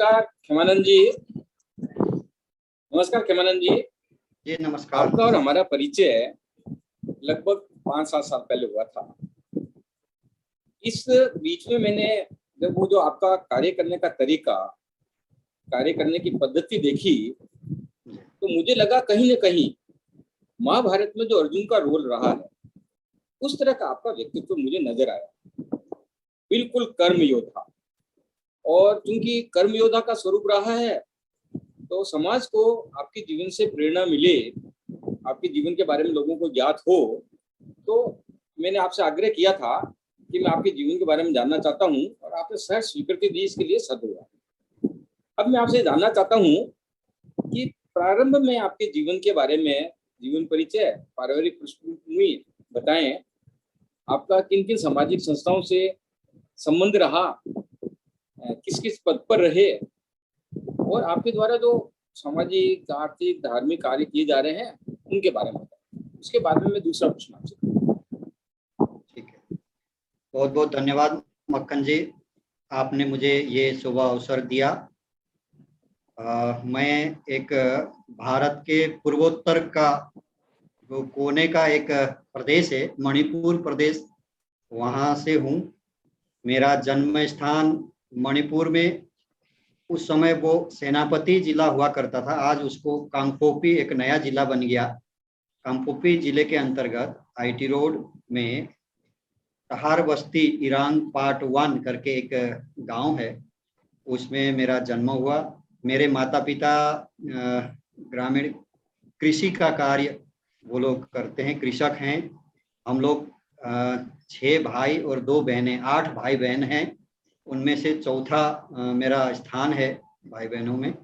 नमस्कार खेमानंद जी। नमस्कार खेमानंद जी। जी नमस्कार। आपका और हमारा परिचय लगभग 5-7 साल पहले हुआ था। इस बीच में मैंने जब वो जो आपका कार्य करने का तरीका, कार्य करने की पद्धति देखी, तो मुझे लगा कहीं न कहीं महाभारत में जो अर्जुन का रोल रहा है, उस तरह का आपका व्यक्तित्व मुझे नजर आया। बिल्कुल कर्म योद्धा, और क्योंकि कर्म योद्धा का स्वरूप रहा है, तो समाज को आपके जीवन से प्रेरणा मिले, आपके जीवन के बारे में लोगों को ज्ञात हो, तो मैंने आपसे आग्रह किया था कि मैं आपके जीवन के बारे में जानना चाहता हूँ, और आपने सहर्ष स्वीकृति दी, इसके लिए सधन्यवाद। अब मैं आपसे जानना चाहता हूँ कि प्रारंभ में आपके जीवन के बारे में, जीवन परिचय, पारिवारिक पृष्ठभूमि बताएं। आपका किन किन सामाजिक संस्थाओं से संबंध रहा, किस किस पद पर रहे, और आपके द्वारा जो सामाजिक, आर्थिक, धार्मिक कार्य किए जा रहे हैं, उनके बारे में बताएं। उसके बाद में मैं दूसरा प्रश्न आपसे करूंगा। ठीक है, बहुत बहुत धन्यवाद मक्खन जी, आपने मुझे ये शुभ अवसर दिया। मैं एक भारत के पूर्वोत्तर का जो कोने का एक प्रदेश है, मणिपुर प्रदेश, वहाँ से हूँ। मेरा जन्म स्थान मणिपुर में, उस समय वो सेनापति जिला हुआ करता था, आज उसको कांगपोपी एक नया जिला बन गया। कांगपोपी जिले के अंतर्गत आईटी रोड में तहार बस्ती ईरान पार्ट 1 करके एक गांव है, उसमें मेरा जन्म हुआ। मेरे माता पिता ग्रामीण कृषि का कार्य वो लोग करते हैं, कृषक हैं। हम लोग 6 भाई और 2 बहनें, 8 भाई बहन हैं। उनमें से चौथा मेरा स्थान है भाई बहनों में।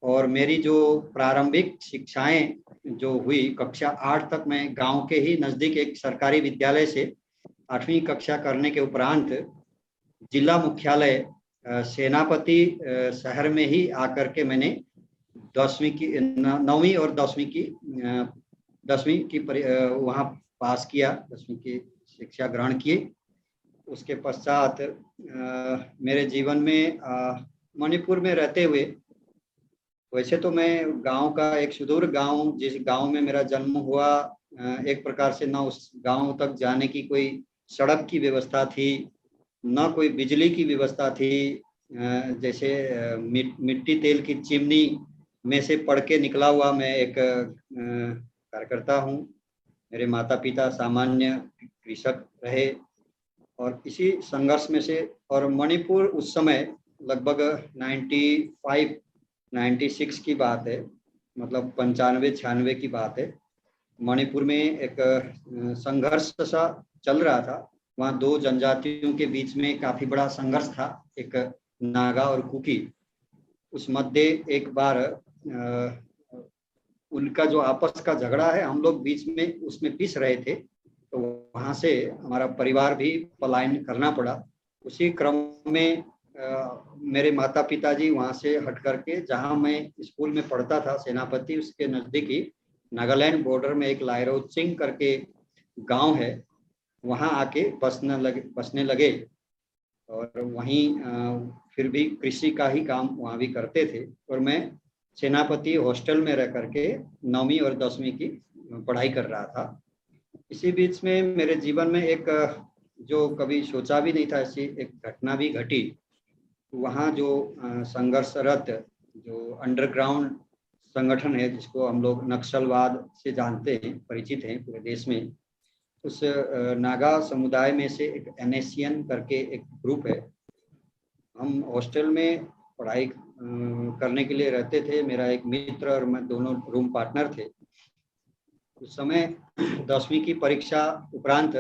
और मेरी जो प्रारंभिक शिक्षाएं जो हुई, कक्षा 8 तक मैं गांव के ही नज़दीक एक सरकारी विद्यालय से 8वीं कक्षा करने के उपरांत जिला मुख्यालय सेनापति शहर में ही आकर के मैंने 9वीं और 10वीं की वहाँ पास किया, 10वीं की शिक्षा ग्रहण किए। उसके पश्चात मेरे जीवन में मणिपुर में रहते हुए, वैसे तो मैं गांव का एक सुदूर गांव, जिस गांव में मेरा जन्म हुआ, एक प्रकार से ना उस गांव तक जाने की कोई सड़क की व्यवस्था थी, ना कोई बिजली की व्यवस्था थी। जैसे मिट्टी तेल की चिमनी में से पढ़ के निकला हुआ मैं एक कार्यकर्ता हूँ। मेरे माता पिता सामान्य कृषक रहे, और इसी संघर्ष में से, और मणिपुर उस समय लगभग 96 की बात है, मतलब 95-96 की बात है। मणिपुर में एक संघर्ष सा चल रहा था। वहाँ 2 जनजातियों के बीच में काफी बड़ा संघर्ष था, एक नागा और कुकी। उस मध्य एक बार उनका जो आपस का झगड़ा है, हम लोग बीच में उसमें पिस रहे थे, तो वहाँ से हमारा परिवार भी पलायन करना पड़ा। उसी क्रम में मेरे माता पिताजी वहाँ से हट करके, जहाँ मैं स्कूल में पढ़ता था सेनापति, उसके नज़दीक ही नागालैंड बॉर्डर में एक लायरोचिंग करके गांव है, वहाँ आके बसने लगे। और वहीं फिर भी कृषि का ही काम वहाँ भी करते थे। और मैं सेनापति हॉस्टल में रह करके 9वीं और 10वीं की पढ़ाई कर रहा था। इसी बीच में मेरे जीवन में एक जो कभी सोचा भी नहीं था, ऐसी एक घटना भी घटी। वहाँ जो संघर्षरत जो अंडरग्राउंड संगठन है, जिसको हम लोग नक्सलवाद से जानते हैं, परिचित हैं पूरे देश में, उस नागा समुदाय में से एक NSCN करके एक ग्रुप है। हम हॉस्टल में पढ़ाई करने के लिए रहते थे। मेरा एक मित्र और मैं दोनों रूम पार्टनर थे। उस समय 10वीं की परीक्षा उपरांत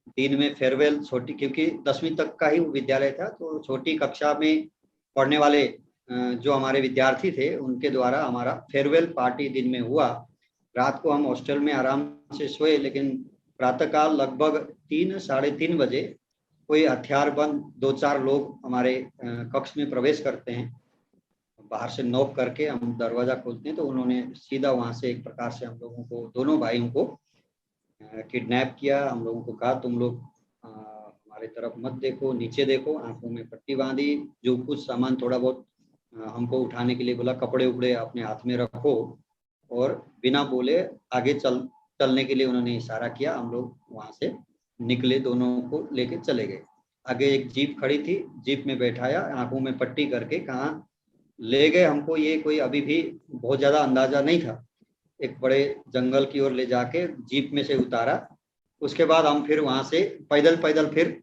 दिन में फेयरवेल, छोटी, क्योंकि 10वीं तक का ही विद्यालय था, तो छोटी कक्षा में पढ़ने वाले जो हमारे विद्यार्थी थे, उनके द्वारा हमारा फेयरवेल पार्टी दिन में हुआ। रात को हम हॉस्टल में आराम से सोए, लेकिन प्रातःकाल लगभग 3-3:30 बजे कोई हथियारबंद 2-4 लोग हमारे कक्ष में प्रवेश करते हैं। बाहर से नॉक करके हम दरवाजा खोलते हैं, तो उन्होंने सीधा वहां से एक प्रकार से हम लोगों को, दोनों भाइयों को किडनैप किया। हम लोगों को कहा, तुम लोग हमारे तरफ मत देखो, नीचे देखो। आंखों में पट्टी बांधी, जो कुछ सामान थोड़ा बहुत हमको उठाने के लिए बोला, कपड़े उपड़े अपने हाथ में रखो, और बिना बोले आगे चलने के लिए उन्होंने इशारा किया। हम लोग वहाँ से निकले, दोनों को लेके चले गए। आगे एक जीप खड़ी थी, जीप में बैठाया, आंखों में पट्टी करके कहाँ ले गए हमको ये कोई अभी भी बहुत ज्यादा अंदाजा नहीं था। एक बड़े जंगल की ओर ले जाके जीप में से उतारा। उसके बाद हम फिर वहां से पैदल पैदल फिर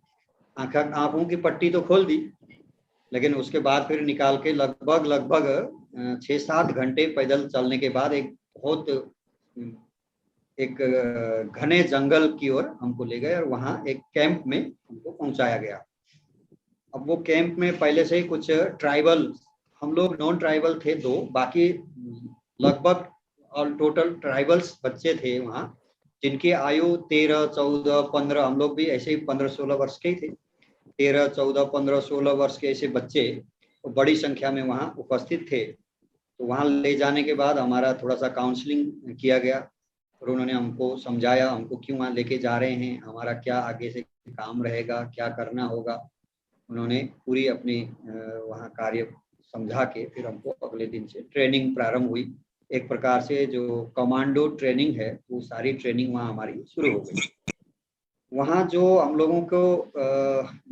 आंखों की पट्टी तो खोल दी, लेकिन उसके बाद फिर निकाल के लगभग लगभग 6-7 घंटे पैदल चलने के बाद एक घने जंगल की ओर हमको ले गए और वहाँ एक कैंप में हमको पहुंचाया गया। अब वो कैंप में पहले से ही कुछ ट्राइबल, हम लोग नॉन ट्राइबल थे दो, बाकी लगभग ऑल टोटल ट्राइबल्स बच्चे थे वहाँ, जिनकी आयु 13, 14, 15, हम लोग भी ऐसे ही 15-16 वर्ष के ही थे। 13, 14, 15, 16 वर्ष के ऐसे बच्चे बड़ी संख्या में वहाँ उपस्थित थे। तो वहाँ ले जाने के बाद हमारा थोड़ा सा काउंसलिंग किया गया और उन्होंने हमको समझाया हमको क्यों वहाँ लेके जा रहे हैं, हमारा क्या आगे से काम रहेगा, क्या करना होगा। उन्होंने पूरी अपनी वहाँ कार्य समझा के फिर हमको अगले दिन से ट्रेनिंग प्रारंभ हुई। एक प्रकार से जो कमांडो ट्रेनिंग है वो सारी ट्रेनिंग वहाँ हमारी शुरू हो गई। वहाँ जो हम लोगों को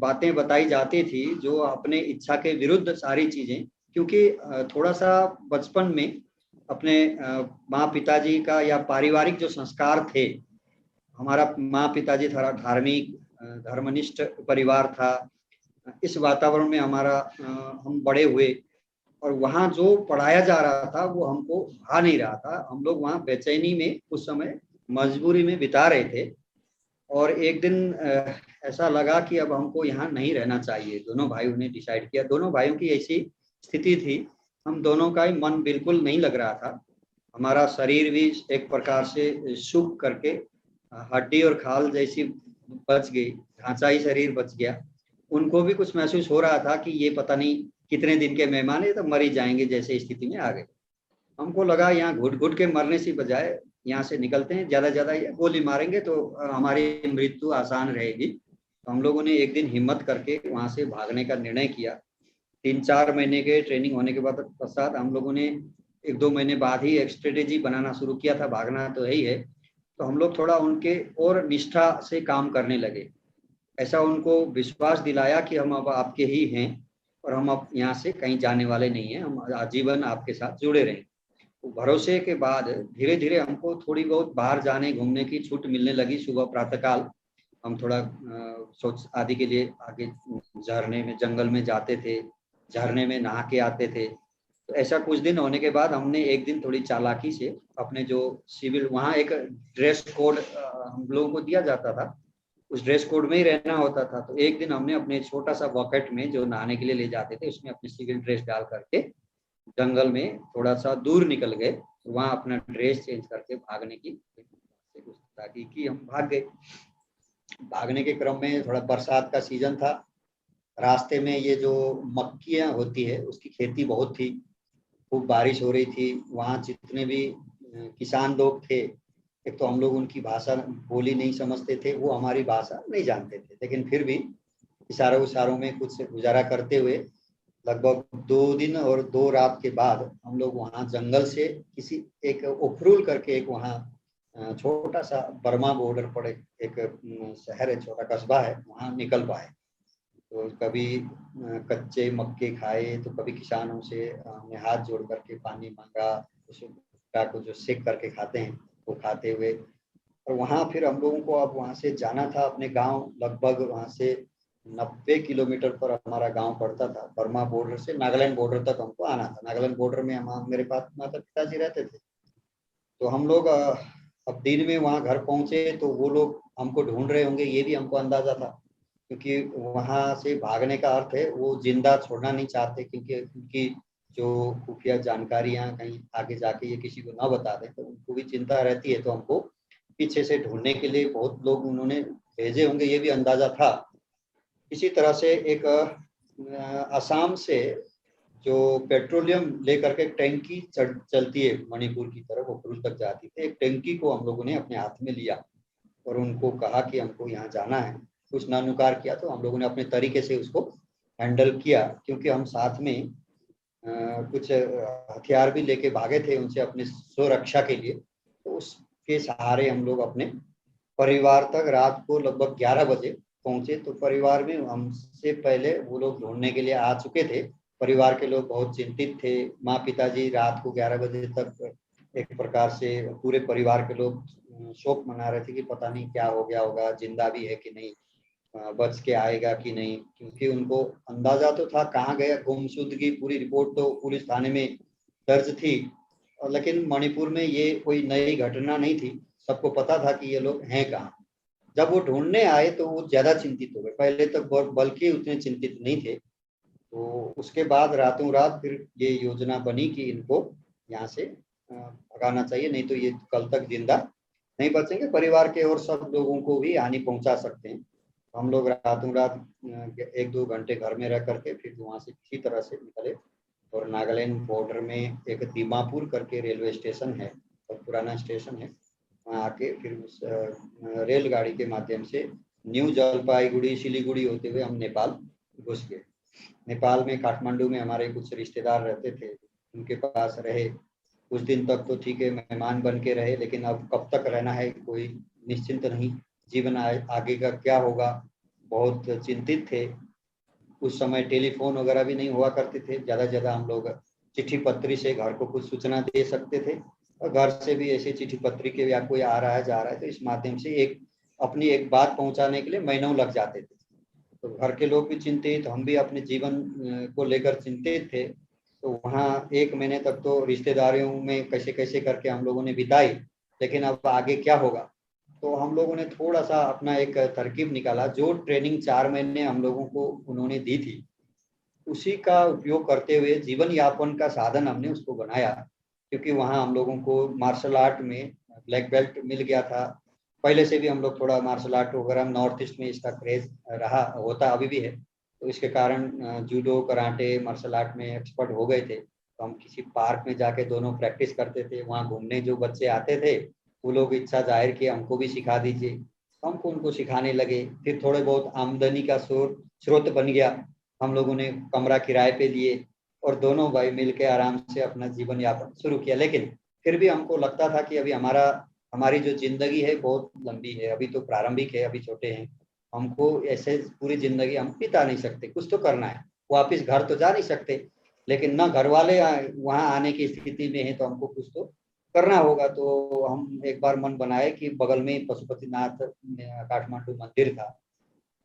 बातें बताई जाती थी जो अपने इच्छा के विरुद्ध सारी चीजें, क्योंकि थोड़ा सा बचपन में अपने माँ पिताजी का या पारिवारिक जो संस्कार थे, हमारा माँ पिताजी थोड़ा धार्मिक धर्मनिष्ठ परिवार था, इस वातावरण में हमारा हम बड़े हुए और वहाँ जो पढ़ाया जा रहा था वो हमको भा नहीं रहा था। हम लोग वहाँ बेचैनी में उस समय मजबूरी में बिता रहे थे और एक दिन ऐसा लगा कि अब हमको यहाँ नहीं रहना चाहिए। दोनों भाइयों ने डिसाइड किया, दोनों भाइयों की ऐसी स्थिति थी, हम दोनों का ही मन बिल्कुल नहीं लग रहा था। हमारा शरीर भी एक प्रकार से सूख करके हड्डी और खाल जैसी बच गई, ढांचा ही शरीर बच गया। उनको भी कुछ महसूस हो रहा था कि ये पता नहीं कितने दिन के मेहमान है, तो मर ही जाएंगे जैसे स्थिति में आ गए। हमको लगा यहाँ घुट घुट के मरने से बजाय यहाँ से निकलते हैं, ज्यादा ज्यादा गोली मारेंगे तो हमारी मृत्यु आसान रहेगी। तो हम लोगों ने एक दिन हिम्मत करके वहां से भागने का निर्णय किया। 3-4 महीने के ट्रेनिंग होने के बाद पश्चात हम लोगों ने 1-2 महीने बाद ही एक स्ट्रेटेजी बनाना शुरू किया था, भागना तो यही है। तो हम लोग थोड़ा उनके और निष्ठा से काम करने लगे, ऐसा उनको विश्वास दिलाया कि हम अब आपके ही हैं और हम अब यहाँ से कहीं जाने वाले नहीं हैं, हम आजीवन आपके साथ जुड़े रहें। तो भरोसे के बाद धीरे धीरे हमको थोड़ी बहुत बाहर जाने घूमने की छूट मिलने लगी। सुबह प्रातःकाल हम थोड़ा सोच आदि के लिए आगे झरने में जंगल में जाते थे, झरने में नहा के आते थे। तो ऐसा कुछ दिन होने के बाद हमने एक दिन थोड़ी चालाकी से अपने जो सिविल, वहाँ एक ड्रेस कोड हम लोगों को दिया जाता था, उस ड्रेस कोड में ही रहना होता था। तो एक दिन हमने अपने छोटा सा बकेट में जो नहाने के लिए ले जाते थे उसमें अपनी सिविल ड्रेस डाल करके जंगल में थोड़ा सा दूर निकल गए, वहां अपना ड्रेस चेंज करके भागने की ताकि कि हम भाग गए। भागने के क्रम में थोड़ा बरसात का सीजन था, रास्ते में ये जो मक्खियाँ होती है उसकी खेती बहुत थी, खूब बारिश हो रही थी। वहाँ जितने भी किसान लोग थे, एक तो हम लोग उनकी भाषा बोली नहीं समझते थे, वो हमारी भाषा नहीं जानते थे, लेकिन फिर भी इशारों में कुछ गुजारा करते हुए लगभग 2 दिन और 2 रात के बाद हम लोग वहाँ जंगल से किसी एक उखरूल करके एक वहाँ छोटा सा बर्मा बॉर्डर पर एक शहर है, छोटा कस्बा है, वहाँ निकल पाए। तो कभी कच्चे मक्के खाए तो कभी किसानों से हमने हाथ जोड़ करके पानी मांगा, उस भुट्टा को जो सेक करके खाते हैं वो खाते हुए। और वहाँ फिर हम लोगों को अब वहाँ से जाना था अपने गांव, लगभग वहाँ से 90 किलोमीटर पर हमारा गांव पड़ता था। बर्मा बॉर्डर से नागालैंड बॉर्डर तक हमको आना था। नागालैंड बॉर्डर में हम मेरे पास माता पिताजी रहते थे। तो हम लोग अब दिन में वहाँ घर पहुंचे तो वो लोग हमको ढूंढ रहे होंगे ये भी हमको अंदाजा था, क्योंकि वहाँ से भागने का अर्थ है वो जिंदा छोड़ना नहीं चाहते, क्योंकि उनकी जो खुफिया जानकारियाँ कहीं आगे जाके ये किसी को ना बता दें तो उनको भी चिंता रहती है। तो हमको पीछे से ढूंढने के लिए बहुत लोग उन्होंने भेजे होंगे ये भी अंदाजा था। इसी तरह से एक असम से जो पेट्रोलियम लेकर के टैंकी चलती है मणिपुर की तरफ, उखरुल तक जाती थी, एक टैंकी को हम लोगों ने अपने हाथ में लिया और उनको कहा कि हमको यहाँ जाना है। कुछ नानुकार किया तो हम लोगों ने अपने तरीके से उसको हैंडल किया, क्योंकि हम साथ में कुछ हथियार भी लेके भागे थे उनसे अपने स्वरक्षा के लिए। तो उसके सहारे हम लोग अपने परिवार तक रात को लगभग 11 बजे पहुंचे। तो परिवार में हमसे पहले वो लोग ढूंढने के लिए आ चुके थे। परिवार के लोग बहुत चिंतित थे। माँ पिताजी रात को 11 बजे तक एक प्रकार से पूरे परिवार के लोग शोक मना रहे थे कि पता नहीं क्या हो गया होगा, जिंदा भी है कि नहीं, बच के आएगा कि नहीं, क्योंकि उनको अंदाजा तो था कहाँ गया। गुमशुदगी की पूरी रिपोर्ट तो पुलिस थाने में दर्ज थी, और लेकिन मणिपुर में ये कोई नई घटना नहीं थी, सबको पता था कि ये लोग हैं कहाँ। जब वो ढूंढने आए तो वो ज्यादा चिंतित हो गए, पहले तक बल्कि उतने चिंतित नहीं थे। तो उसके बाद रातों रात फिर ये योजना बनी कि इनको यहाँ से भगाना चाहिए, नहीं तो ये कल तक जिंदा नहीं बचेंगे, परिवार के और सब लोगों को भी हानि पहुंचा सकते हैं। तो हम लोग रातों रात 1-2 घंटे घर में रह करके फिर वहाँ से किसी तरह से निकले, और नागालैंड बॉर्डर में एक दीमापुर करके रेलवे स्टेशन है, बहुत पुराना स्टेशन है, वहाँ आके फिर उस रेलगाड़ी के माध्यम से न्यू जलपाईगुड़ी सिलीगुड़ी होते हुए हम नेपाल घुस गए। नेपाल में काठमांडू में हमारे कुछ रिश्तेदार रहते थे, उनके पास रहे कुछ दिन तक। तो ठीक है, मेहमान बन के रहे, लेकिन अब कब तक रहना है कोई निश्चिंत नहीं, जीवन आगे का क्या होगा, बहुत चिंतित थे। उस समय टेलीफोन वगैरह भी नहीं हुआ करते थे, ज़्यादा से ज़्यादा हम लोग चिट्ठी पत्री से घर को कुछ सूचना दे सकते थे, और घर से भी ऐसे चिट्ठी पत्री के या कोई आ रहा है जा रहा है तो इस माध्यम से एक अपनी एक बात पहुंचाने के लिए महीनों लग जाते थे। तो घर के लोग भी चिंतित, हम भी अपने जीवन को लेकर चिंतित थे। तो वहाँ 1 महीने तक तो रिश्तेदारियों में कैसे कैसे करके हम लोगों ने बिताई, लेकिन अब आगे क्या होगा। तो हम लोगों ने थोड़ा सा अपना एक तरकीब निकाला, जो ट्रेनिंग 4 महीने हम लोगों को उन्होंने दी थी उसी का उपयोग करते हुए जीवन यापन का साधन हमने उसको बनाया। क्योंकि वहाँ हम लोगों को मार्शल आर्ट में ब्लैक बेल्ट मिल गया था, पहले से भी हम लोग थोड़ा मार्शल आर्ट वगैरह नॉर्थ ईस्ट में इसका क्रेज रहा होता अभी भी है। तो इसके कारण जूडो कराटे मार्शल आर्ट में एक्सपर्ट हो गए थे। तो हम किसी पार्क में जाके दोनों प्रैक्टिस करते थे, वहाँ घूमने जो बच्चे आते थे वो लोग इच्छा जाहिर किए हमको भी सिखा दीजिए, हमको उनको सिखाने लगे। फिर थोड़े बहुत आमदनी का स्रोत बन गया, हम लोगों ने कमरा किराए पे लिए और दोनों भाई मिलकर आराम से अपना जीवन यापन शुरू किया। लेकिन फिर भी हमको लगता था कि अभी हमारी जो जिंदगी है बहुत लंबी है, अभी तो प्रारंभिक है, अभी छोटे हैं, हमको ऐसे पूरी जिंदगी हम बिता नहीं सकते, कुछ तो करना है। वापिस घर तो जा नहीं सकते, लेकिन ना घर वाले वहाँ आने की स्थिति में है, तो हमको कुछ तो करना होगा। तो हम एक बार मन बनाए कि बगल में पशुपतिनाथ काठमांडू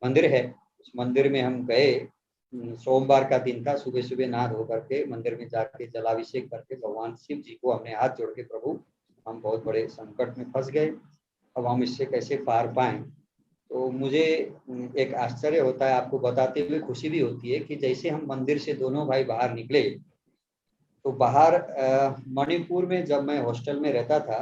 मंदिर है, उस मंदिर में हम गए। सोमवार का दिन था, सुबह सुबह नहा धो करके मंदिर में जाके जलाभिषेक करके भगवान शिव जी को हमने हाथ जोड़ के, प्रभु हम बहुत बड़े संकट में फंस गए, अब हम इससे कैसे पार पाएं। तो मुझे एक आश्चर्य होता है, आपको बताते हुए खुशी भी होती है कि जैसे हम मंदिर से दोनों भाई बाहर निकले, तो बाहर मणिपुर में जब मैं हॉस्टल में रहता था,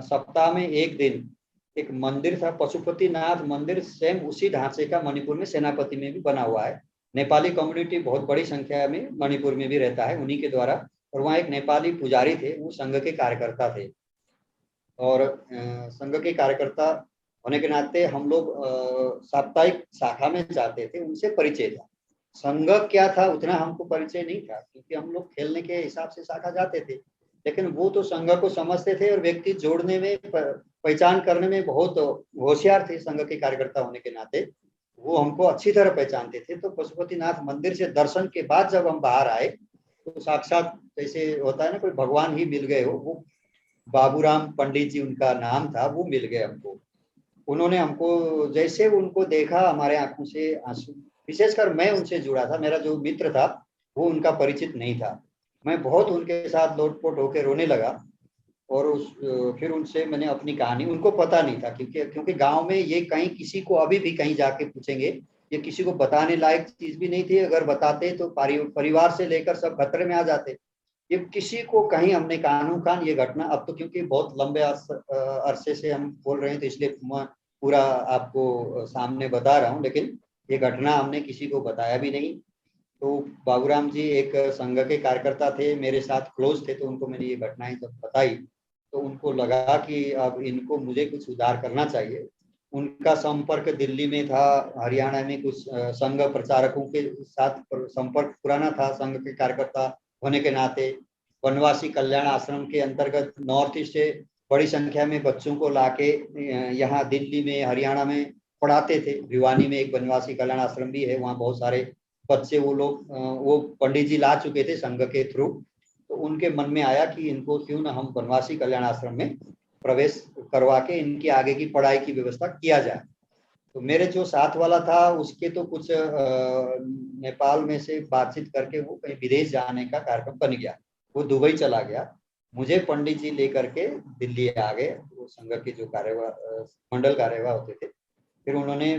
सप्ताह में एक दिन एक मंदिर था पशुपतिनाथ मंदिर, सेम उसी ढांचे का मणिपुर में सेनापति में भी बना हुआ है। नेपाली कम्युनिटी बहुत बड़ी संख्या में मणिपुर में भी रहता है, उन्हीं के द्वारा। और वहाँ एक नेपाली पुजारी थे, वो संघ के कार्यकर्ता थे, और संघ के कार्यकर्ता होने के नाते हम लोग साप्ताहिक शाखा में जाते थे, उनसे परिचय था। संघ क्या था उतना हमको परिचय नहीं था, क्योंकि हम लोग खेलने के हिसाब से शाखा जाते थे, लेकिन वो तो संघ को समझते थे और व्यक्ति जोड़ने में पहचान करने में बहुत होशियार थे। संघ के कार्यकर्ता होने के नाते वो हमको अच्छी तरह पहचानते थे। तो पशुपतिनाथ मंदिर से दर्शन के बाद जब हम बाहर आए, तो साक्षात जैसे होता है ना कोई भगवान ही मिल गए हो। वो बाबूराम पंडित जी उनका नाम था, वो मिल गए हमको। उन्होंने हमको जैसे उनको देखा, हमारे आंखों से आंसू, विशेषकर मैं उनसे जुड़ा था, मेरा जो मित्र था वो उनका परिचित नहीं था। मैं बहुत उनके साथ लोटपोट होकर रोने लगा, और फिर उनसे मैंने अपनी कहानी, उनको पता नहीं था, क्योंकि गांव में ये कहीं किसी को अभी भी कहीं जाके पूछेंगे, ये किसी को बताने लायक चीज भी नहीं थी। अगर बताते तो परिवार से लेकर सब खतरे में आ जाते। ये किसी को कहीं हमने कानून कान ये घटना, अब तो क्योंकि बहुत लंबे अरसे से हम बोल रहे हैं तो इसलिए पूरा आपको सामने बता रहा हूँ, लेकिन ये घटना हमने किसी को बताया भी नहीं। तो बाबूराम जी एक संघ के कार्यकर्ता थे, मेरे साथ क्लोज थे, तो उनको मैंने ये घटनाएं जब बताई तो उनको लगा कि अब इनको मुझे कुछ सुधार करना चाहिए। उनका संपर्क दिल्ली में था, हरियाणा में कुछ संघ प्रचारकों के साथ संपर्क पुराना था, संघ के कार्यकर्ता होने के नाते वनवासी कल्याण आश्रम के अंतर्गत नॉर्थ ईस्ट से बड़ी संख्या में बच्चों को लाके यहाँ दिल्ली में, हरियाणा में पढ़ाते थे। भिवानी में एक वनवासी कल्याण आश्रम भी है, वहाँ बहुत सारे बच्चे वो लोग वो पंडित जी ला चुके थे संघ के थ्रू। तो उनके मन में आया कि इनको क्यों ना हम वनवासी कल्याण आश्रम में प्रवेश करवा के इनकी आगे की पढ़ाई की व्यवस्था किया जाए। तो मेरे जो साथ वाला था उसके तो कुछ नेपाल में से बातचीत करके वो कहीं विदेश जाने का कार्यक्रम बन गया, वो दुबई चला गया। मुझे पंडित जी लेकर के दिल्ली आ गए, वो संघ के जो मंडल कार्यवाह होते थे। फिर उन्होंने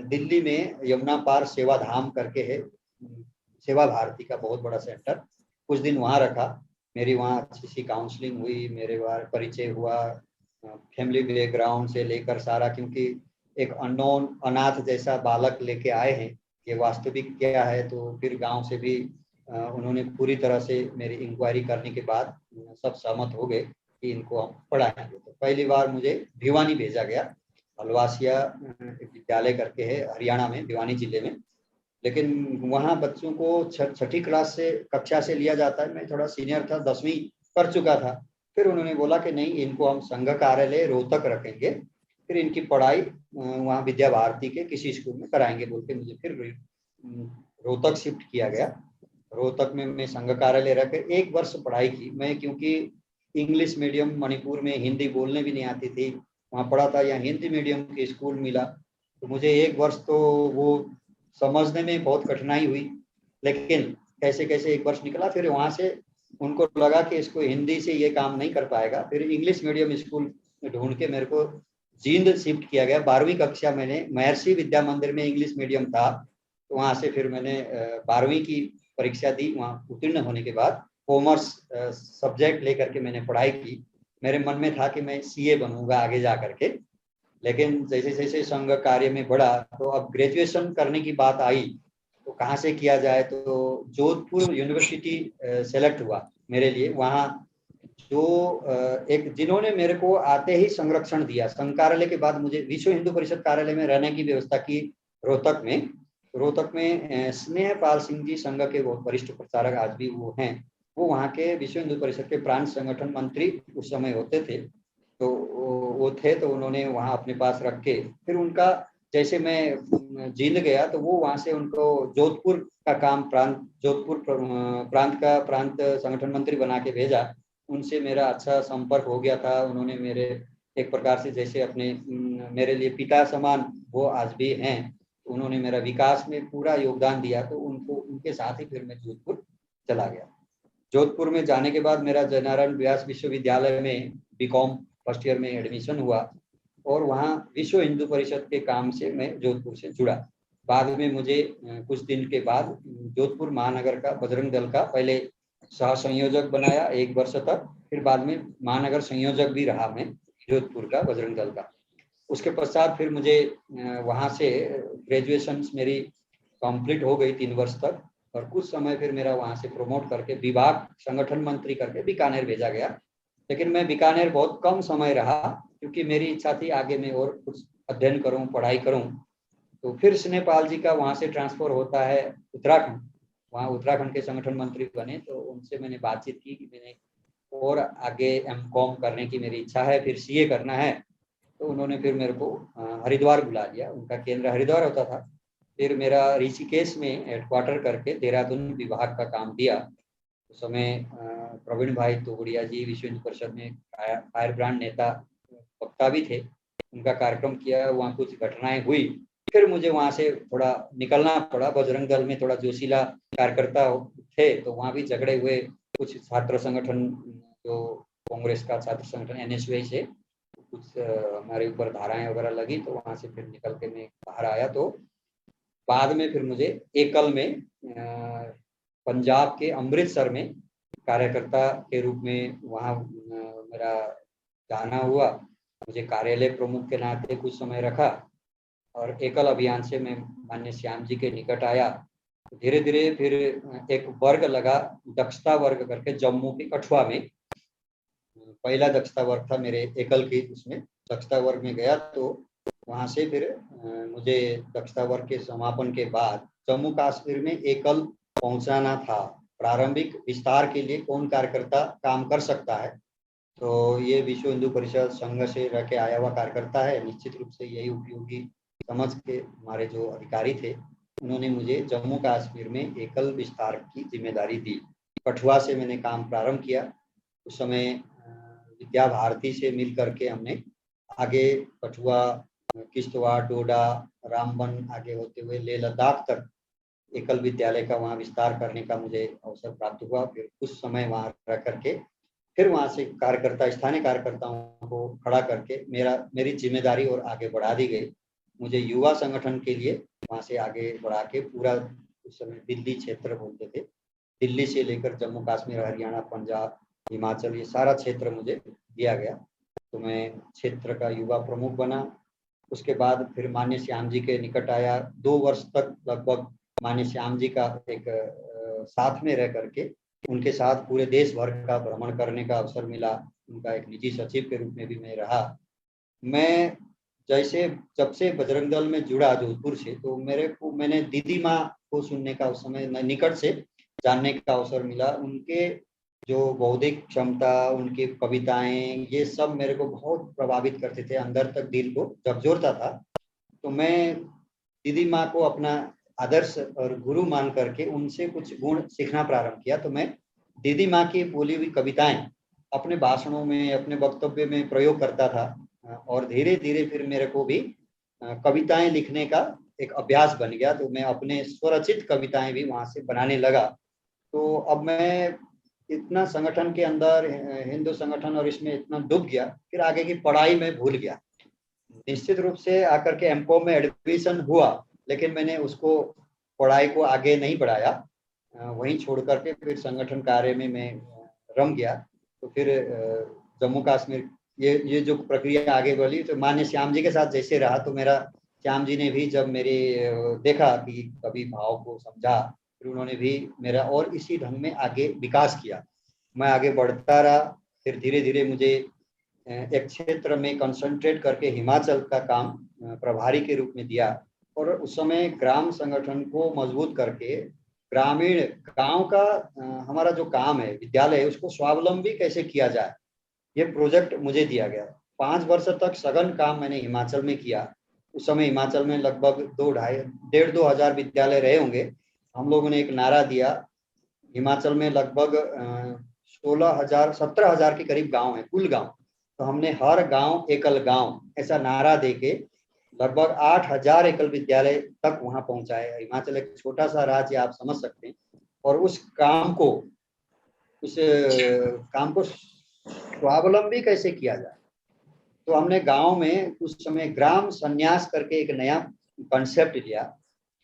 दिल्ली में यमुना पार सेवा धाम करके है, सेवा भारती का बहुत बड़ा सेंटर, कुछ दिन वहाँ रखा। मेरी वहाँ अच्छी सी काउंसलिंग हुई, मेरे वहाँ परिचय हुआ फैमिली बैकग्राउंड से लेकर सारा, क्योंकि एक अननोन अनाथ जैसा बालक लेके आए हैं, ये वास्तविक क्या है। तो फिर गांव से भी उन्होंने पूरी तरह से मेरी इंक्वायरी करने के बाद सब सहमत हो गए कि इनको हम पढ़ाएंगे। तो पहली बार मुझे भिवानी भेजा गया, हलवासिया विद्यालय करके है हरियाणा में, भिवानी जिले में। लेकिन वहाँ बच्चों को छठी क्लास से कक्षा से लिया जाता है। मैं थोड़ा सीनियर था, 10वीं कर चुका था। फिर उन्होंने बोला कि नहीं, इनको हम संघ कार्यालय रोहतक रखेंगे, फिर इनकी पढ़ाई वहाँ विद्या भारती के किसी स्कूल में कराएंगे बोल के मुझे फिर रोहतक शिफ्ट किया गया। रोहतक में मैं संघ कार्यालय रख के 1 वर्ष पढ़ाई की। मैं क्योंकि इंग्लिश मीडियम, मणिपुर में हिंदी बोलने भी नहीं आती थी, वहाँ पढ़ा था, यहाँ हिंदी मीडियम के स्कूल मिला। तो मुझे 1 वर्ष तो वो समझने में बहुत कठिनाई हुई, लेकिन कैसे कैसे 1 वर्ष निकला। फिर वहाँ से उनको लगा कि इसको हिंदी से ये काम नहीं कर पाएगा, फिर इंग्लिश मीडियम स्कूल ढूंढ के मेरे को जींद शिफ्ट किया गया। 12वीं कक्षा मैंने महर्षि विद्या मंदिर में इंग्लिश मीडियम था, तो वहाँ से फिर मैंने 12वीं की परीक्षा दी। वहाँ उत्तीर्ण होने के बाद कॉमर्स सब्जेक्ट लेकर के मैंने पढ़ाई की। मेरे मन में था कि मैं सीए बनूंगा आगे जा करके, लेकिन जैसे जैसे संघ कार्य में बढ़ा तो अब ग्रेजुएशन करने की बात आई, तो कहाँ से किया जाए। तो जोधपुर यूनिवर्सिटी सेलेक्ट हुआ मेरे लिए। वहाँ जो एक जिन्होंने मेरे को आते ही संरक्षण दिया, संघ कार्यालय के बाद मुझे विश्व हिंदू परिषद कार्यालय में रहने की व्यवस्था की रोहतक में। रोहतक में स्नेहपाल सिंह जी संघ के बहुत वरिष्ठ प्रचारक आज भी वो हैं, वो वहाँ के विश्व हिंदू परिषद के प्रांत संगठन मंत्री उस समय होते थे। तो वो थे, तो उन्होंने वहाँ अपने पास रख के फिर उनका, जैसे मैं जींद गया तो वो वहाँ से उनको जोधपुर का काम, जोधपुर प्रांत संगठन मंत्री बना के भेजा। उनसे मेरा अच्छा संपर्क हो गया था। उन्होंने मेरे एक प्रकार से जैसे अपने मेरे लिए पिता समान वो आज भी हैं। उन्होंने मेरा विकास में पूरा योगदान दिया, तो उनके साथ ही फिर मैं जोधपुर चला गया। जोधपुर में जाने के बाद मेरा जयनारायण व्यास विश्वविद्यालय में बीकॉम फर्स्ट ईयर में एडमिशन हुआ, और वहाँ विश्व हिंदू परिषद के काम से मैं जोधपुर से जुड़ा। बाद में मुझे कुछ दिन के बाद जोधपुर महानगर का बजरंग दल का पहले सह संयोजक बनाया 1 वर्ष तक, फिर बाद में महानगर संयोजक भी रहा मैं जोधपुर का बजरंग दल का। उसके पश्चात फिर मुझे वहाँ से ग्रेजुएशन मेरी कंप्लीट हो गई 3 वर्ष तक, और कुछ समय फिर मेरा वहाँ से प्रमोट करके विभाग संगठन मंत्री करके बीकानेर भेजा गया। लेकिन मैं बीकानेर बहुत कम समय रहा, क्योंकि मेरी इच्छा थी आगे मैं और कुछ अध्ययन करूँ, पढ़ाई करूँ। तो फिर स्नेहपाल जी का वहाँ से ट्रांसफर होता है उत्तराखंड, वहाँ उत्तराखंड के संगठन मंत्री बने। तो उनसे मैंने बातचीत की कि मैंने और आगे एमकॉम करने की मेरी इच्छा है, फिर सीए करना है। तो उन्होंने फिर मेरे को हरिद्वार बुला लिया, उनका केंद्र हरिद्वार होता था। फिर मेरा ऋषिकेश में हेडक्वार्टर करके देहरादून विभाग का काम दिया। उस समय प्रवीण भाई तोगड़िया जी विश्व हिंदू परिषद में फायर ब्रांड नेता वक्ता भी थे, उनका कार्यक्रम किया, वहाँ कुछ घटनाएं हुई। फिर मुझे वहाँ से थोड़ा निकलना पड़ा। बजरंग दल में थोड़ा जोशीला कार्यकर्ता थे, तो वहाँ भी झगड़े हुए। कुछ छात्र संगठन, जो कांग्रेस का छात्र संगठन एनएसयूआई से कुछ हमारे ऊपर धाराएं वगैरह लगी, तो वहाँ से फिर निकल के मैं बाहर आया। तो बाद में फिर मुझे एकल में पंजाब के अमृतसर में कार्यकर्ता के रूप में वहाँ मेरा जाना हुआ। मुझे कार्यालय प्रमुख के नाते कुछ समय रखा, और एकल अभियान से मैं माननीय श्याम जी के निकट आया। धीरे धीरे फिर एक वर्ग लगा, दक्षता वर्ग करके, जम्मू के कठुआ में पहला दक्षता वर्ग था मेरे एकल की, उसमें दक्षता वर्ग में गया। तो वहाँ से फिर मुझे दक्षता वर्ग के समापन के बाद जम्मू कश्मीर में एकल पहुँचाना था। प्रारंभिक विस्तार के लिए कौन कार्यकर्ता काम कर सकता है। तो ये विश्व हिंदू परिषद संघ से रह के आया हुआ कार्यकर्ता है। निश्चित रूप से यही उपयोगी समझ के हमारे जो अधिकारी थे उन्होंने मुझे जम्मू कश्मीर में एकल विस्तार की जिम्मेदारी दी। कठुआ से मैंने काम प्रारंभ किया। उस समय विद्या भारती से मिल करके हमने आगे कठुआ, किश्तवाड़, डोडा, रामबन आगे होते हुए लेह लद्दाख तक एकल विद्यालय का वहाँ विस्तार करने का मुझे अवसर प्राप्त हुआ। फिर कुछ समय वहाँ रह करके फिर वहाँ से कार्यकर्ता, स्थानीय कार्यकर्ताओं को खड़ा करके मेरी जिम्मेदारी और आगे बढ़ा दी गई। मुझे युवा संगठन के लिए वहाँ से आगे बढ़ा के पूरा उस समय दिल्ली क्षेत्र बोलते थे, दिल्ली से लेकर जम्मू कश्मीर, हरियाणा, पंजाब, हिमाचल, ये सारा क्षेत्र मुझे दिया गया। तो मैं क्षेत्र का युवा प्रमुख बना। उसके बाद फिर मान्य श्याम जी के निकट आया। 2 वर्ष तक लगभग मान्य श्याम जी का एक साथ में रह करके उनके साथ पूरे देश भर का भ्रमण करने का अवसर मिला। उनका एक निजी सचिव के रूप में भी मैं रहा। मैं जैसे जब से बजरंग दल में जुड़ा जोधपुर से, तो मैंने दीदी माँ को सुनने का उस समय निकट से जानने का अवसर मिला। उनके जो बौद्धिक क्षमता, उनकी कविताएं, ये सब मेरे को बहुत प्रभावित करते थे, अंदर तक दिल को झकझोरता था। तो मैं दीदी माँ को अपना आदर्श और गुरु मान करके उनसे कुछ गुण सीखना प्रारंभ किया। तो मैं दीदी माँ की बोली हुई कविताएं अपने भाषणों में, अपने वक्तव्य में प्रयोग करता था। और धीरे धीरे फिर मेरे को भी कविताएं लिखने का एक अभ्यास बन गया। तो मैं अपने स्वरचित कविताएं भी वहां से बनाने लगा। तो अब मैं इतना संगठन के अंदर, हिंदू संगठन और इसमें इतना डूब गया, फिर आगे की पढ़ाई में भूल गया। निश्चित रूप से आकर के एमकॉम में एडमिशन हुआ, लेकिन मैंने उसको पढ़ाई को आगे नहीं बढ़ाया। वहीं छोड़ करके फिर संगठन कार्य में मैं रम गया। तो फिर जम्मू कश्मीर ये जो प्रक्रिया आगे बढ़ी, तो मान्य श्याम जी के साथ जैसे रहा, तो मेरा श्याम जी ने भी जब मेरे देखा कि कभी भाव को समझा, फिर उन्होंने भी मेरा और इसी ढंग में आगे विकास किया। मैं आगे बढ़ता रहा। फिर धीरे धीरे मुझे एक क्षेत्र में कंसंट्रेट करके हिमाचल का काम प्रभारी के रूप में दिया। और उस समय ग्राम संगठन को मजबूत करके ग्रामीण गांव का हमारा जो काम है, विद्यालय है, उसको स्वावलंबी कैसे किया जाए, ये प्रोजेक्ट मुझे दिया गया। 5 वर्ष तक सघन काम मैंने हिमाचल में किया। उस समय हिमाचल में लगभग 2,500 हजार विद्यालय रहे होंगे। हम लोगों ने एक नारा दिया। हिमाचल में लगभग 16,000 17,000 के करीब गांव है, कुल गांव। तो हमने हर गांव एकल गांव ऐसा नारा देके लगभग 8,000 एकल विद्यालय तक वहां पहुंचाए। हिमाचल एक छोटा सा राज्य, आप समझ सकते हैं। और उस काम को स्वावलंबी कैसे किया जाए, तो हमने गांव में उस समय ग्राम संन्यास करके एक नया कॉन्सेप्ट लिया।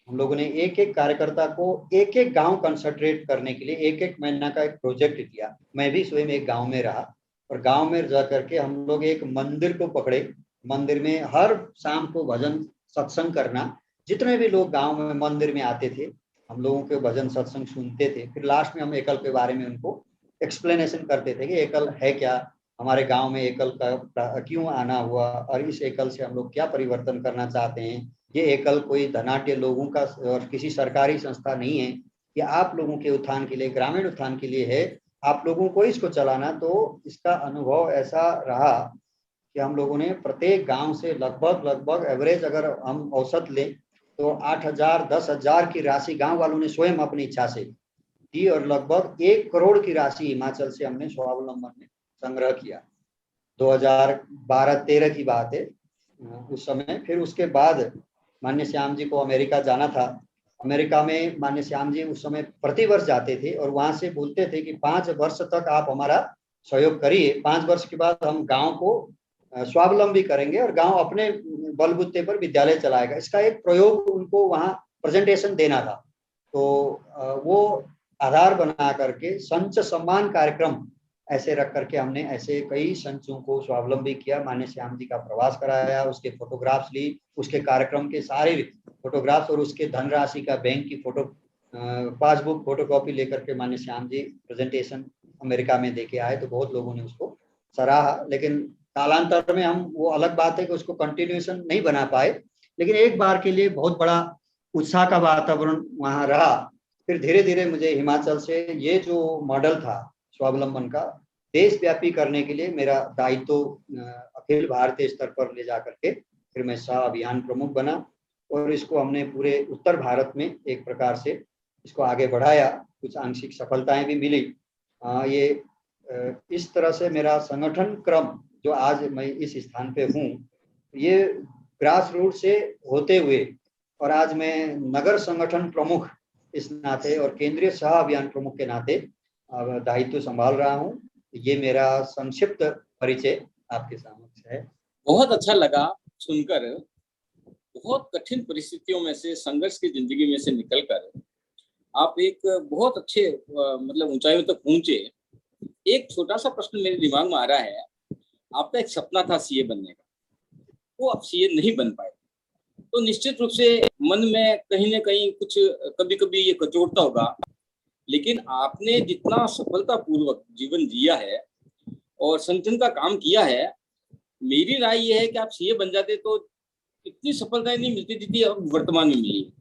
हम लोगों ने एक एक कार्यकर्ता को एक एक गांव कंसंट्रेट करने के लिए एक एक महीना का एक प्रोजेक्ट दिया। मैं भी स्वयं एक गांव में रहा और गांव में जा करके हम लोग एक मंदिर को पकड़े। मंदिर में हर शाम को भजन सत्संग करना। जितने भी लोग गांव में मंदिर में आते थे, हम लोगों के भजन सत्संग सुनते थे। फिर लास्ट में हम एकल के बारे में उनको एक्सप्लेनेशन करते थे कि एकल है क्या, हमारे गांव में एकल का क्यों आना हुआ, और इस एकल से हम लोग क्या परिवर्तन करना चाहते हैं। ये एकल कोई धनाढ्य लोगों का और किसी सरकारी संस्था नहीं है, ये आप लोगों के उत्थान के लिए, ग्रामीण उत्थान के लिए है। आप लोगों को इसको चलाना। तो इसका अनुभव ऐसा रहा कि हम लोगों ने प्रत्येक गांव से लगभग एवरेज अगर हम औसत लें तो 8,000 10,000 की राशि गांव वालों ने स्वयं अपनी इच्छा से दी। और लगभग 1 करोड़ की राशि हिमाचल से हमने स्वावलंबन में संग्रह किया। 2012-13 की बात है उस समय। फिर उसके बाद मान्य श्याम जी को अमेरिका जाना था। अमेरिका में मान्य श्याम जी उस समय प्रतिवर्ष जाते थे और वहां से बोलते थे कि 5 वर्ष तक आप हमारा सहयोग करिए, 5 वर्ष के बाद हम गांव को स्वावलंबी करेंगे और गांव अपने बलबूते पर विद्यालय चलाएगा। इसका एक प्रयोग उनको वहां प्रेजेंटेशन देना था। तो वो आधार बना करके संच सम्मान कार्यक्रम ऐसे रख करके हमने ऐसे कई संचों को स्वावलंबी किया। मान्य श्याम जी का प्रवास कराया, उसके फोटोग्राफ्स ली, उसके कार्यक्रम के सारे फोटोग्राफ्स और उसके धनराशि का बैंक की पासबुक फोटोकॉपी लेकर के मान्य श्याम जी प्रेजेंटेशन अमेरिका में देके आए। तो बहुत लोगों ने उसको सराहा। लेकिन कालांतर में हम, वो अलग बात है कि उसको कंटिन्यूएशन नहीं बना पाए, लेकिन एक बार के लिए बहुत बड़ा उत्साह का वातावरण वहां रहा। फिर धीरे धीरे मुझे हिमाचल से ये जो मॉडल था स्वावलंबन का देशव्यापी करने के लिए मेरा दायित्व अखिल भारतीय स्तर पर ले जा करके फिर मैं सह अभियान प्रमुख बना और इसको हमने पूरे उत्तर भारत में एक प्रकार से इसको आगे बढ़ाया। कुछ आंशिक सफलताएं भी मिली। ये इस तरह से मेरा संगठन क्रम जो आज मैं इस स्थान पे हूँ ये ग्रास रूट से होते हुए और आज मैं नगर संगठन प्रमुख इस नाते और केंद्रीय सह अभियान प्रमुख के नाते दायित्व संभाल रहा हूँ। ये मेरा संक्षिप्त परिचय आपके समक्ष है। बहुत अच्छा लगा सुनकर। बहुत कठिन परिस्थितियों में से, संघर्ष की जिंदगी में से निकलकर आप एक बहुत अच्छे मतलब ऊंचाइयों तक पहुंचे। एक छोटा सा प्रश्न मेरे दिमाग में आ रहा है, आपका एक सपना था सीए बनने का, वो आप सीए नहीं बन पाए, तो निश्चित रूप से मन में कहीं न कहीं कुछ कभी कभी ये कचोटता होगा, लेकिन आपने जितना सफलतापूर्वक जीवन जिया है और संगठन का काम किया है, मेरी राय ये है कि आप सीए बन जाते तो इतनी सफलताएं नहीं मिलती जितनी अब वर्तमान में मिली।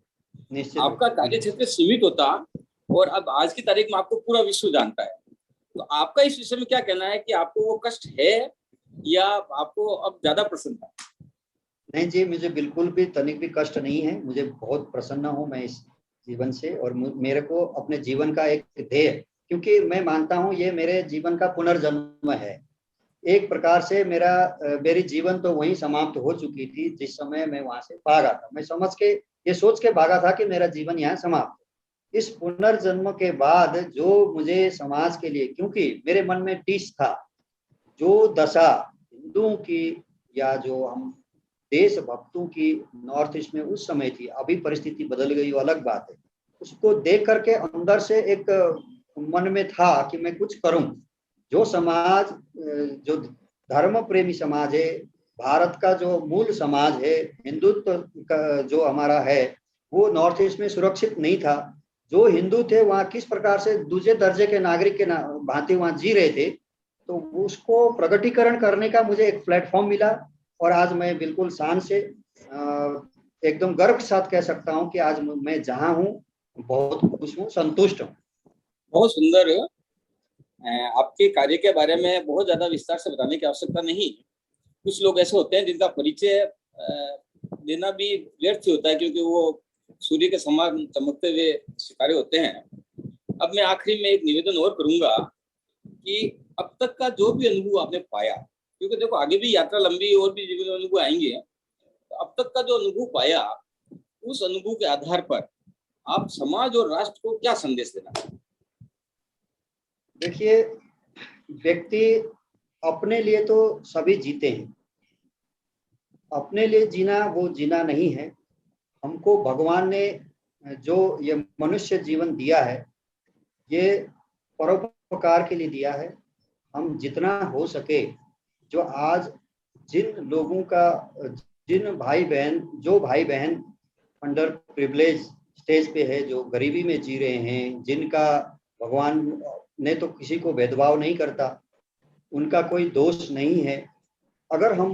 आपका कार्य क्षेत्र सीमित होता और अब आज की तारीख में आपको पूरा विश्व जानता है। तो आपका इस विषय में क्या कहना है कि आपको वो कष्ट है या आपको अब ज्यादा प्रसन्न है? नहीं जी, मुझे बिल्कुल भी तनिक भी कष्ट नहीं है। मुझे बहुत प्रसन्न हूँ मैं इस जीवन से और मेरे को अपने जीवन का एक ध्येय, क्योंकि मैं मानता हूँ ये मेरे जीवन का पुनर्जन्म है। एक प्रकार से मेरी जीवन तो वहीं समाप्त हो चुकी थी जिस समय मैं वहां से भागा था। मैं ये सोच के भागा था कि मेरा जीवन यहाँ समाप्त है। इस पुनर्जन्म के बाद जो मुझे समाज के लिए, क्योंकि मेरे मन में टीस था, जो दशा हिंदुओं की या जो हम देशभक्तों की नॉर्थ ईस्ट में उस समय थी, अभी परिस्थिति बदल गई वो अलग बात है। उसको देख करके अंदर से एक मन में था कि मैं कुछ करूं। जो समाज, जो धर्म प्रेमी समाज है, भारत का जो मूल समाज है, हिंदुत्व का जो हमारा है, वो नॉर्थ ईस्ट में सुरक्षित नहीं था। जो हिंदू थे वहाँ किस प्रकार से दूसरे दर्जे के नागरिक के भांति वहाँ जी रहे थे, तो उसको प्रगटीकरण करने का मुझे एक प्लेटफॉर्म मिला। और आज मैं बिल्कुल शान से एकदम गर्व के साथ कह सकता हूँ कि आज मैं जहाँ हूँ बहुत खुश हूँ, संतुष्ट हूँ। बहुत सुंदर। आपके कार्य के बारे में बहुत ज्यादा विस्तार से बताने की आवश्यकता नहीं। कुछ लोग ऐसे होते हैं जिनका परिचय देना भी व्यर्थ होता है, क्योंकि वो सूर्य के समान चमकते हुए सितारे होते हैं। अब मैं आखिरी में एक निवेदन और करूंगा कि अब तक का जो भी अनुभव आपने पाया, क्योंकि देखो आगे भी यात्रा लंबी और भी जीवन अनुभव आएंगे, तो अब तक का जो अनुभव पाया उस अनुभव के आधार पर आप समाज और राष्ट्र को क्या संदेश देना? देखिए, व्यक्ति अपने लिए तो सभी जीते हैं, अपने लिए जीना वो जीना नहीं है। हमको भगवान ने जो ये मनुष्य जीवन दिया है ये परोपकार के लिए दिया है। हम जितना हो सके, जो आज जिन लोगों का, जिन भाई बहन अंडर प्रिविलेज स्टेज पे है, जो गरीबी में जी रहे हैं, जिनका भगवान ने तो किसी को भेदभाव नहीं करता, उनका कोई दोष नहीं है, अगर हम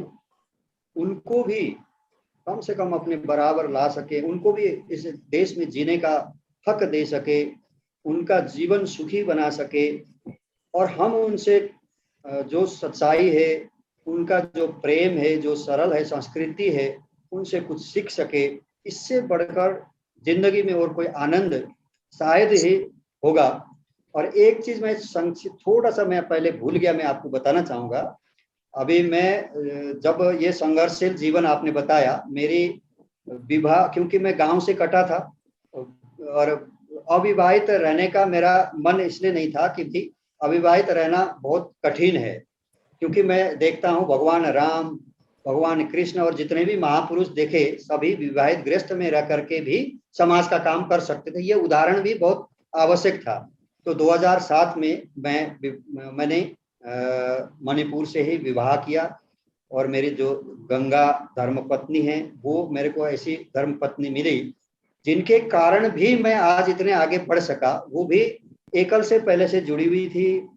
उनको भी कम से कम अपने बराबर ला सके, उनको भी इस देश में जीने का हक दे सके, उनका जीवन सुखी बना सके, और हम उनसे जो सच्चाई है, उनका जो प्रेम है, जो सरल है, संस्कृति है, उनसे कुछ सीख सके, इससे बढ़कर जिंदगी में और कोई आनंद शायद ही होगा। और एक चीज मैं थोड़ा सा मैं पहले भूल गया, मैं आपको बताना चाहूंगा। अभी मैं जब ये संघर्षशील जीवन आपने बताया, मेरी विवाह, क्योंकि मैं गांव से कटा था और अविवाहित रहने का मेरा मन इसलिए नहीं था कि भी अविवाहित रहना बहुत कठिन है, क्योंकि मैं देखता हूँ भगवान राम, भगवान कृष्ण और जितने भी महापुरुष देखे, सभी विवाहित गृहस्थ में रह करके भी समाज का काम कर सकते थे। ये उदाहरण भी बहुत आवश्यक था। तो 2007 में मैंने मणिपुर से ही विवाह किया और मेरी जो गंगा धर्मपत्नी है वो मेरे को ऐसी धर्मपत्नी मिली जिनके कारण भी मैं आज इतने आगे बढ़ सका। वो भी एकल से पहले से जुड़ी हुई थी,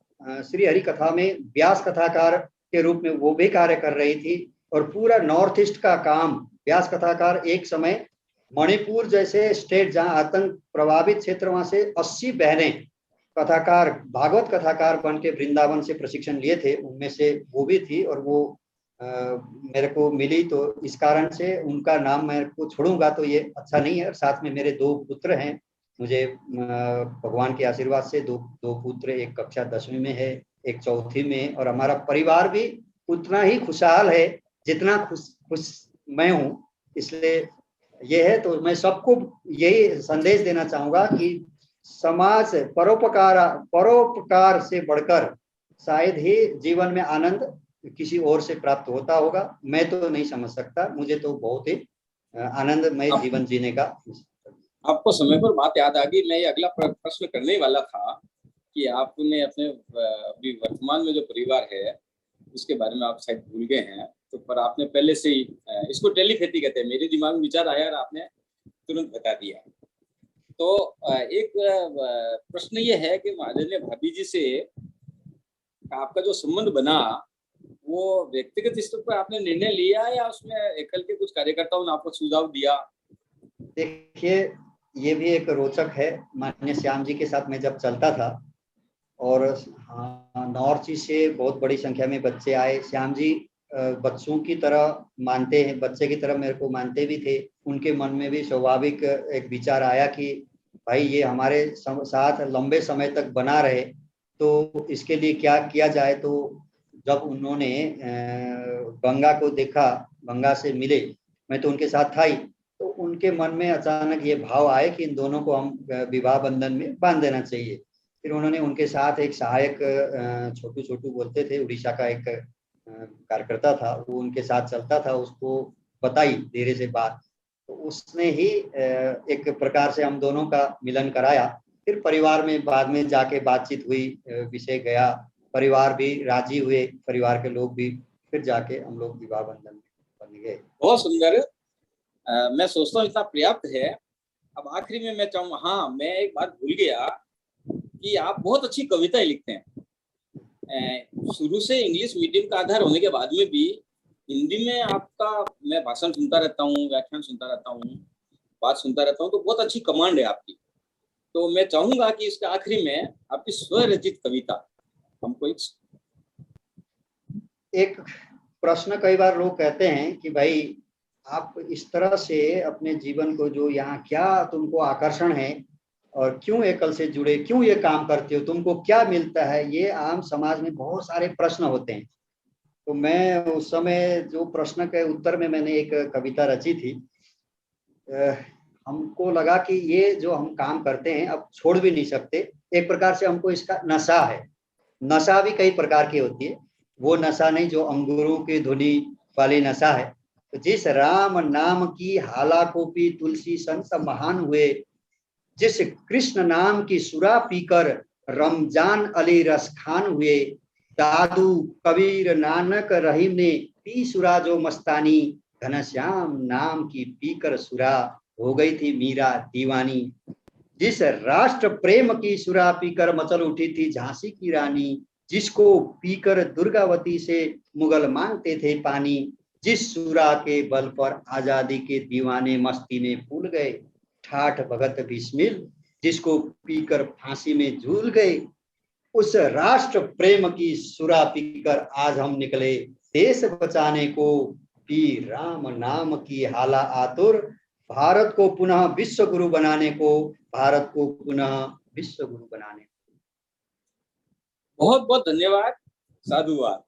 श्री हरि कथा में व्यास कथाकार के रूप में वो भी कार्य कर रही थी और पूरा नॉर्थ ईस्ट का काम व्यास कथाकार एक समय मणिपुर जैसे स्टेट जहां आतंक प्रभावित क्षेत्र, वहां से 80 बहनें कथाकार, भागवत कथाकार बन के वृंदावन से प्रशिक्षण लिए थे, उनमें से वो भी थी। और वो मेरे को मिली, तो इस कारण से उनका नाम मैं को छोड़ूंगा तो ये अच्छा नहीं है। और साथ में मेरे 2 पुत्र हैं, मुझे भगवान के आशीर्वाद से दो पुत्र, एक कक्षा 10वीं में है, एक 4वीं में। और हमारा परिवार भी उतना ही खुशहाल है जितना खुश मैं हूँ। इसलिए ये है, तो मैं सबको यही संदेश देना चाहूंगा कि समाज परोपकार से बढ़कर शायद ही जीवन में आनंद किसी और से प्राप्त होता होगा। मैं तो नहीं समझ सकता, मुझे तो बहुत ही आनंदमय जीवन जीने का। आपको समय पर बात याद आ गई, मैं ये अगला प्रश्न करने वाला था कि आपने अपने अभी वर्तमान में जो परिवार है उसके बारे में आप शायद भूल गए हैं, तो पर आपने पहले से ही इसको टेलीपैथी कहते हैं, मेरे दिमाग में विचार आया और आपने तुरंत बता दिया। तो एक प्रश्न ये है कि आदरणीय भाभी जी से आपका जो संबंध बना, वो व्यक्तिगत स्तर पर आपने निर्णय लिया या उसमें एकल के कुछ कार्यकर्ताओं ने आपको सुझाव दिया? देखिए, ये भी एक रोचक है। माननीय श्याम जी के साथ मैं जब चलता था और नॉर्थ ईस्ट से बहुत बड़ी संख्या में बच्चे आए, श्याम जी बच्चों की तरह मानते हैं, बच्चे की तरह मेरे को मानते भी थे। उनके मन में भी स्वाभाविक एक विचार आया कि भाई ये हमारे साथ लंबे समय तक बना रहे, तो इसके लिए क्या किया जाए। तो जब उन्होंने गंगा को देखा, गंगा से मिले, मैं तो उनके साथ था ही, तो उनके मन में अचानक ये भाव आए कि इन दोनों को हम विवाह बंधन में बांध देना चाहिए। फिर उन्होंने उनके साथ एक सहायक, छोटू छोटू बोलते थे, उड़ीसा का एक कार्यकर्ता था, वो उनके साथ चलता था, उसको बताई धीरे से बात, तो उसने ही एक प्रकार से हम दोनों का मिलन कराया। फिर परिवार में बाद में जाके बातचीत हुई, विषय गया, परिवार भी राजी हुए, परिवार के लोग भी, फिर जाके हम लोग विवाह बंधन बन गए। बहुत सुंदर। मैं सोचता हूँ इतना पर्याप्त है। अब आखिरी में मैं चाहूँ, हाँ मैं एक बात भूल गया कि आप बहुत अच्छी कविताएं लिखते हैं। शुरू से इंग्लिश मीडियम का आधार होने के बाद में भी हिंदी में आपका, मैं भाषण सुनता रहता हूँ, व्याख्यान सुनता रहता हूँ, बात सुनता रहता हूँ, तो बहुत अच्छी कमांड है आपकी। तो मैं चाहूंगा कि इसके आखिरी में आपकी स्वरचित कविता हमको एक प्रश्न कई बार लोग कहते हैं कि भाई आप इस तरह से अपने जीवन को, जो यहाँ क्या तुमको आकर्षण है और क्यों एकल से जुड़े, क्यों ये काम करते हो, तुमको क्या मिलता है, ये आम समाज में बहुत सारे प्रश्न होते हैं। तो मैं उस समय जो प्रश्न के उत्तर में मैंने एक कविता रची थी। हमको लगा कि ये जो हम काम करते हैं अब छोड़ भी नहीं सकते, एक प्रकार से हमको इसका नशा है। नशा भी कई प्रकार की होती है, वो नशा नहीं जो अंगूरों की धुनी वाली नशा है। तो जिस राम नाम की हाला को पी तुलसी संत महान हुए, जिस कृष्ण नाम की सुरा पीकर रमजान अली रस खान हुए, दादू कबीर नानक रहीम ने पी सुरा जो मस्तानी, घनश्याम नाम की पीकर सुरा हो गई थी मीरा दीवानी। जिस राष्ट्र प्रेम की सुरा पीकर मचल उठी थी झांसी की रानी, जिसको पीकर दुर्गावती से मुगल मांगते थे पानी, जिस सुरा के बल पर आजादी के दीवाने मस्ती में फूल गए, ठाठ भगत बिस्मिल जिसको पीकर फांसी में झूल गए, उस राष्ट्र प्रेम की सुरा पीकर आज हम निकले देश बचाने को, पी राम नाम की हाला आतुर, भारत को पुनः विश्व गुरु बनाने को, भारत को पुनः विश्व गुरु बनाने को। बहुत बहुत धन्यवाद, साधुवाद।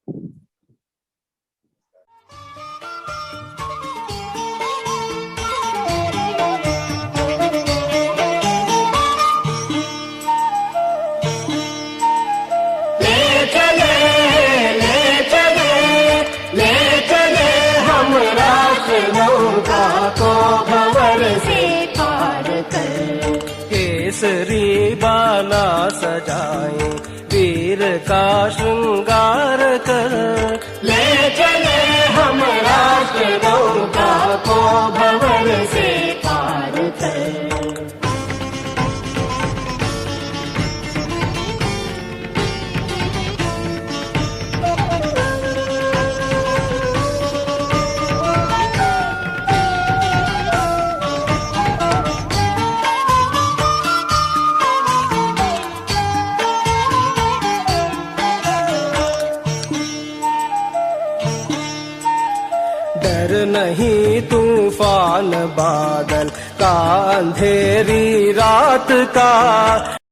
को भंवर से पार कर, केसरी बाला सजाए वीर का श्रृंगार कर, ले चले हम राष्ट्र नौका को भंवर से पार कर। डर नहीं तूफान बादल का, अंधेरी रात का।